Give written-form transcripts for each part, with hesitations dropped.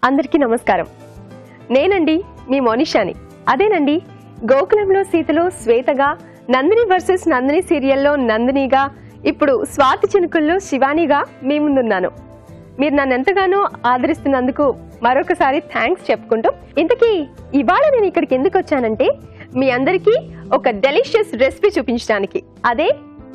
అందరికీ నమస్కారం. నేనండి మీ మోనిషాని. అదేనండి గోకులంలో సీతలో శ్వేతగా, నందిని వర్సెస్ నందిని సీరియల్లో నందినిగా, ఇప్పుడు స్వాతి చినుకుల్లో శివానిగా మీ ముందున్నాను. మీరు నన్ను ఎంతగానో ఆదరిస్తున్నందుకు మరొకసారి థ్యాంక్స్ చెప్పుకుంటూ, ఇంతకీ ఇవాళ నేను ఇక్కడికి ఎందుకు వచ్చానంటే మీ అందరికీ ఒక డెలిషియస్ రెసిపీ చూపించడానికి. అదే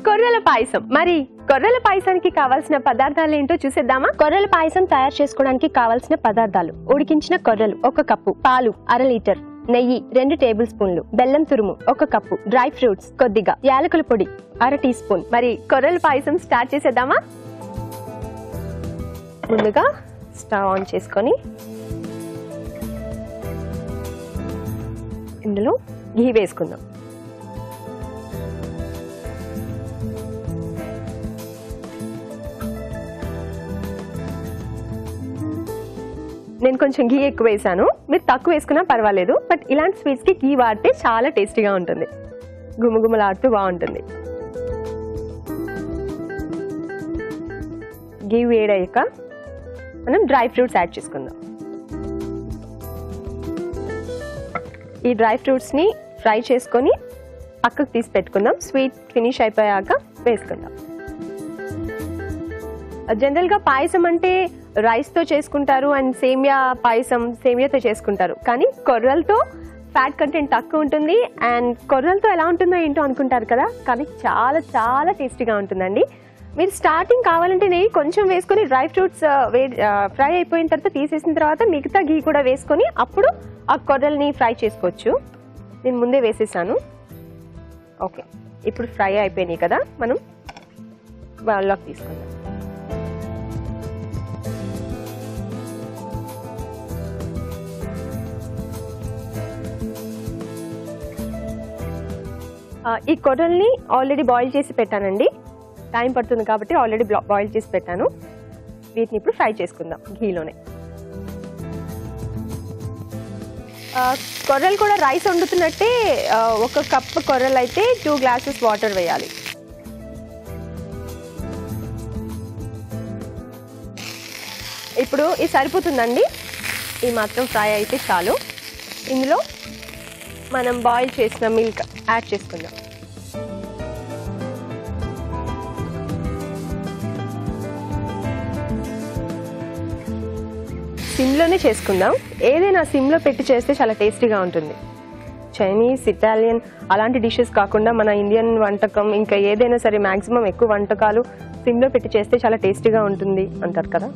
కొర్రల పాయసం. మరి కొర్రల పాయసానికి కావాల్సిన పదార్థాలు ఏంటో చూసేద్దామా? కొర్రల పాయసం తయారు చేసుకోవడానికి కావాల్సిన పదార్థాలు: ఉడికించిన కొర్రలు 1 కప్పు, పాలు 1/2 లీటర్, నెయ్యి 2 టేబుల్ స్పూన్లు, బెల్లం తురుము 1 కప్పు, డ్రై ఫ్రూట్స్ కొద్దిగా, యాలకుల పొడి 1/2 టీ స్పూన్. మరి కొర్రల పాయసం స్టార్ట్ చేసేద్దామా? ముందుగా స్టవ్ ఆన్ చేసుకొని ఇందులో ఘీ వేసుకుందాం. నేను కొంచెం ఘీ ఎక్కువ వేసాను, మీరు తక్కువ వేసుకున్నా పర్వాలేదు. బట్ ఇలాంటి స్వీట్స్కి ఘీ వాడితే చాలా టేస్టీగా ఉంటుంది, గుమగుమలాడుతూ బాగుంటుంది. ఘీ వేడయ్యాక మనం డ్రై ఫ్రూట్స్ యాడ్ చేసుకుందాం. ఈ డ్రై ఫ్రూట్స్ని ఫ్రై చేసుకొని పక్కకు తీసి పెట్టుకుందాం. స్వీట్ ఫినిష్ అయిపోయాక వేసుకుందాం. జనరల్గా పాయసం అంటే రైస్తో చేసుకుంటారు అండ్ సేమియా పాయసం సేమియాతో చేసుకుంటారు. కానీ కొర్రలతో ఫ్యాట్ కంటెంట్ తక్కువ ఉంటుంది అండ్ కొర్రలతో ఎలా ఉంటుందో ఏంటో అనుకుంటారు కదా, కానీ చాలా చాలా టేస్టీగా ఉంటుందండి. మీరు స్టార్టింగ్ కావాలంటే నెయ్యి కొంచెం వేసుకొని డ్రై ఫ్రూట్స్ ఫ్రై అయిపోయిన తర్వాత తీసేసిన తర్వాత మిగతా ఘీ కూడా వేసుకొని అప్పుడు ఆ కొర్రల్ని ఫ్రై చేసుకోవచ్చు. నేను ముందే వేసేసాను. ఓకే, ఇప్పుడు ఫ్రై అయిపోయినాయి కదా, మనం బౌల్లోకి తీసుకుందాం. ఈ కొర్రల్ని ఆల్రెడీ బాయిల్ చేసి పెట్టానండి. టైం పడుతుంది కాబట్టి ఆల్రెడీ బాయిల్ చేసి పెట్టాను. వీటిని ఇప్పుడు ఫ్రై చేసుకుందాం ఘీలోనే. కొర్రలు కూడా రైస్ వండుతున్నట్టే 1 కప్ కొర్రలు అయితే 2 గ్లాసెస్ వాటర్ వేయాలి. ఇప్పుడు ఇది సరిపోతుందండి, ఇది మాత్రం ఫ్రై అయితే చాలు. ఇందులో మనం బాయిల్ చేసిన మిల్క్ యాడ్ చేసుకుందాం. సిమ్లోనే చేసుకుందాం. ఏదైనా సిమ్లో పెట్టి చేస్తే చాలా టేస్టీగా ఉంటుంది. చైనీస్, ఇటాలియన్ అలాంటి డిషెస్ కాకుండా మన ఇండియన్ వంటకం ఇంకా ఏదైనా సరే మ్యాక్సిమం ఎక్కువ వంటకాలు సిమ్లో పెట్టి చేస్తే చాలా టేస్టీగా ఉంటుంది అంటారు కదా.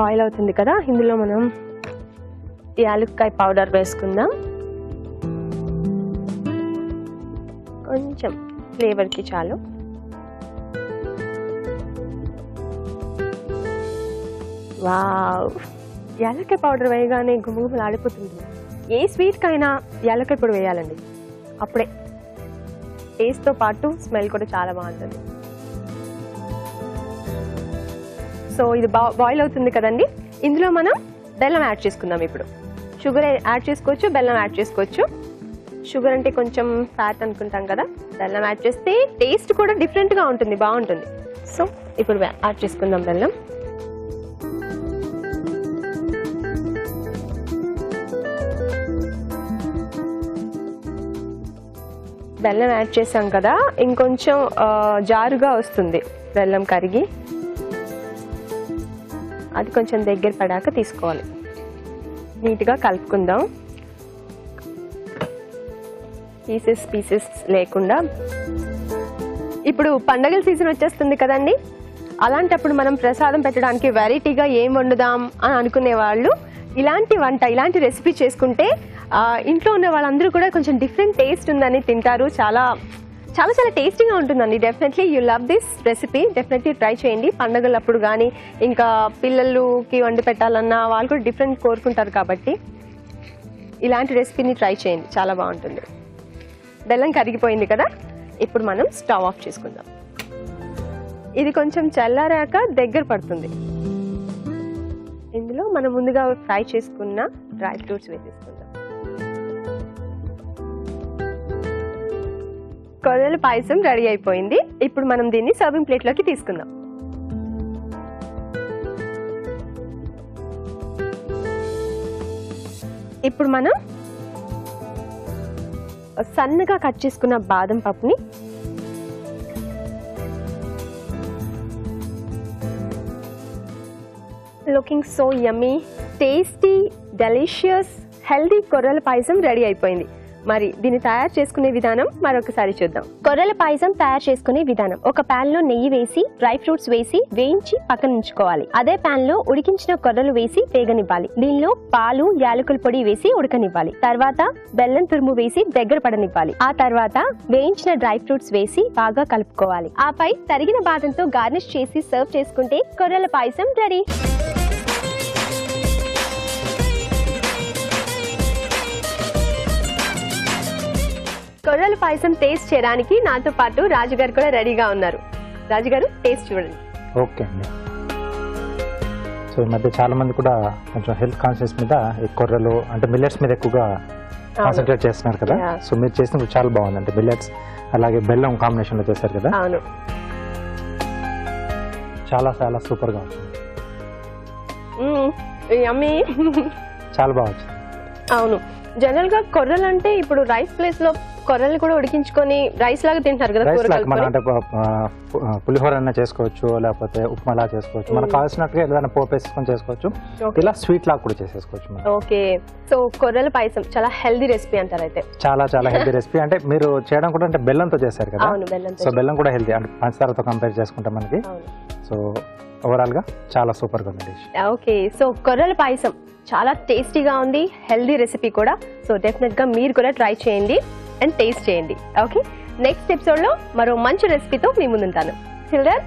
బాయిల్ అవుతుంది కదా, ఇందులో మనం యాలక్కాయ పౌడర్ వేసుకుందాం. కొంచెం ఫ్లేవర్కి చాలు. వావ్, యాలక్కాయ పౌడర్ వేయగానే గుమగుమలు ఆడిపోతుంది. ఏ స్వీట్కైనా యాలక్కాయ పొడి వేయాలండి, అప్పుడే టేస్ట్తో పాటు స్మెల్ కూడా చాలా బాగుంటుంది. సో ఇది బాయిల్ అవుతుంది కదండి, ఇందులో మనం బెల్లం యాడ్ చేసుకుందాం. ఇప్పుడు షుగర్ యాడ్ చేసుకోవచ్చు, బెల్లం యాడ్ చేసుకోవచ్చు. షుగర్ అంటే కొంచెం ఫ్యాట్ అనుకుంటాం కదా, బెల్లం యాడ్ చేస్తే టేస్ట్ కూడా డిఫరెంట్గా ఉంటుంది, బాగుంటుంది. సో ఇప్పుడు యాడ్ చేసుకుందాం బెల్లం. బెల్లం యాడ్ చేసాం కదా, ఇంకొంచెం జారుగా వస్తుంది బెల్లం కరిగి. అది కొంచెం దగ్గర పడాక తీసుకోవాలి. నీట్గా కలుపుకుందాం, పీసెస్ లేకుండా. ఇప్పుడు పండగల సీజన్ వచ్చేస్తుంది కదండి, అలాంటప్పుడు మనం ప్రసాదం పెట్టడానికి వెరైటీగా ఏం వండుదాం అని అనుకునే వాళ్ళు ఇలాంటి రెసిపీ చేసుకుంటే ఇంట్లో ఉన్న వాళ్ళందరూ కూడా కొంచెం డిఫరెంట్ టేస్ట్ ఉందని తింటారు. చాలా చాలా చాలా టేస్టీగా ఉంటుందండి. Definitely you love this recipe. Definitely try చేయండి. పండగలప్పుడు కానీ ఇంకా పిల్లలకి వండి పెట్టాలన్నా వాళ్ళు కూడా డిఫరెంట్ కోరుకుంటారు కాబట్టి ఇలాంటి రెసిపీని ట్రై చేయండి, చాలా బాగుంటుంది. బెల్లం కరిగిపోయింది కదా, ఇప్పుడు మనం స్టవ్ ఆఫ్ చేసుకుందాం. ఇది కొంచెం చల్లారాక దగ్గర పడుతుంది. ఇందులో మనం ముందుగా ఫ్రై చేసుకున్న డ్రై ఫ్రూట్స్ వేసేసుకుందాం. కొర్రల పాయసం రెడీ అయిపోయింది. ఇప్పుడు మనం దీన్ని సర్వింగ్ ప్లేట్ లోకి తీసుకుందాం. ఇప్పుడు మనం సన్నగా కట్ చేసుకున్న బాదం పప్పుని looking so yummy, tasty, delicious, healthy కొర్రల పాయసం రెడీ అయిపోయింది. మరి దీన్ని తయారు చేసుకునే విధానం మరొకసారి చూద్దాం. కొర్రల పాయసం తయారు చేసుకునే విధానం: ఒక పాన్ లో నెయ్యి వేసి డ్రై ఫ్రూట్స్ వేసి వేయించి పక్కన ఉంచుకోవాలి. అదే పాన్ లో ఉడికించిన కొర్రలు వేసి వేగనివ్వాలి. దీనిలో పాలు, యాలకుల పొడి వేసి ఉడకనివ్వాలి. తర్వాత బెల్లం తురుము వేసి దగ్గర పడనివ్వాలి. ఆ తర్వాత వేయించిన డ్రై ఫ్రూట్స్ వేసి బాగా కలుపుకోవాలి. ఆపై తరిగిన బాదంతో గార్నిష్ చేసి సర్వ్ చేసుకుంటే కొర్రల పాయసం రెడీ. కొర్రల పాయసం టేస్ట్ చేయడానికి నాతో పాటు రాజుగారు కూడా రెడీగా ఉన్నారు. రాజుగారు, టేస్ట్ చూడండి. ఓకే అండి. సో ఈ మధ్య చాలా మంది కూడా కొంచెం హెల్త్ కాన్షియస్ మీద ఈ కొర్రలు అంటే మిల్లెట్స్ మీద ఎక్కువగా కాన్సన్ట్రేట్ చేస్తున్నారు కదా. సో మీరు చేసినప్పుడు చాలా బాగుంది. అంటే మిల్లెట్స్ అలాగే బెల్లం కాంబినేషన్ లో చేశారు కదా. అవును, చాలా చాలా సూపర్ గా వచ్చింది. యమ్మీ, చాలా బాగా వచ్చింది. అవును, జనరల్ గా కొర్రలు అంటే ఇప్పుడు రైస్ ప్లేస్ లో కొర్రలు కూడా ఉడికించుకొని రైస్ లాగా తింటారు కదా. మనం అంటే పులిహోర అన్న చేసుకోవచ్చు, లేకపోతే ఉప్మా చేసుకోవచ్చు, మనకు కావాల్సినట్టుగా ఏదైనా పోపు వేసుకొని చేసుకోవచ్చు. ఇలా స్వీట్ లాగా కూడా చేసేసుకోవచ్చు. ఓకే, సో కొర్రల పాయసం చాలా హెల్దీ రెసిపీ అంటారు అయితే. చాలా చాలా హెల్దీ రెసిపీ. అంటే మీరు చేయడం కూడా అంటే బెల్లంతో చేశారు కదా. సో బెల్లం కూడా హెల్దీ, అంటే పంచదారతో కంపేర్ చేసుకుంటే మనకి. సో ఓవరాల్ గా చాలా సూపర్ గా ఉంది డిష్. ఓకే, సో కొర్రల పాయసం చాలా టేస్టీగా ఉంది, హెల్దీ రెసిపీ కూడా. సో డెఫినెట్ గా మీరు కూడా ట్రై చేయండి అండ్ టేస్ట్ చేయండి. ఓకే, నెక్స్ట్ ఎపిసోడ్ లో మరో మంచి రెసిపీతో మీ ముందుంటాను. చిల్డ్రన్,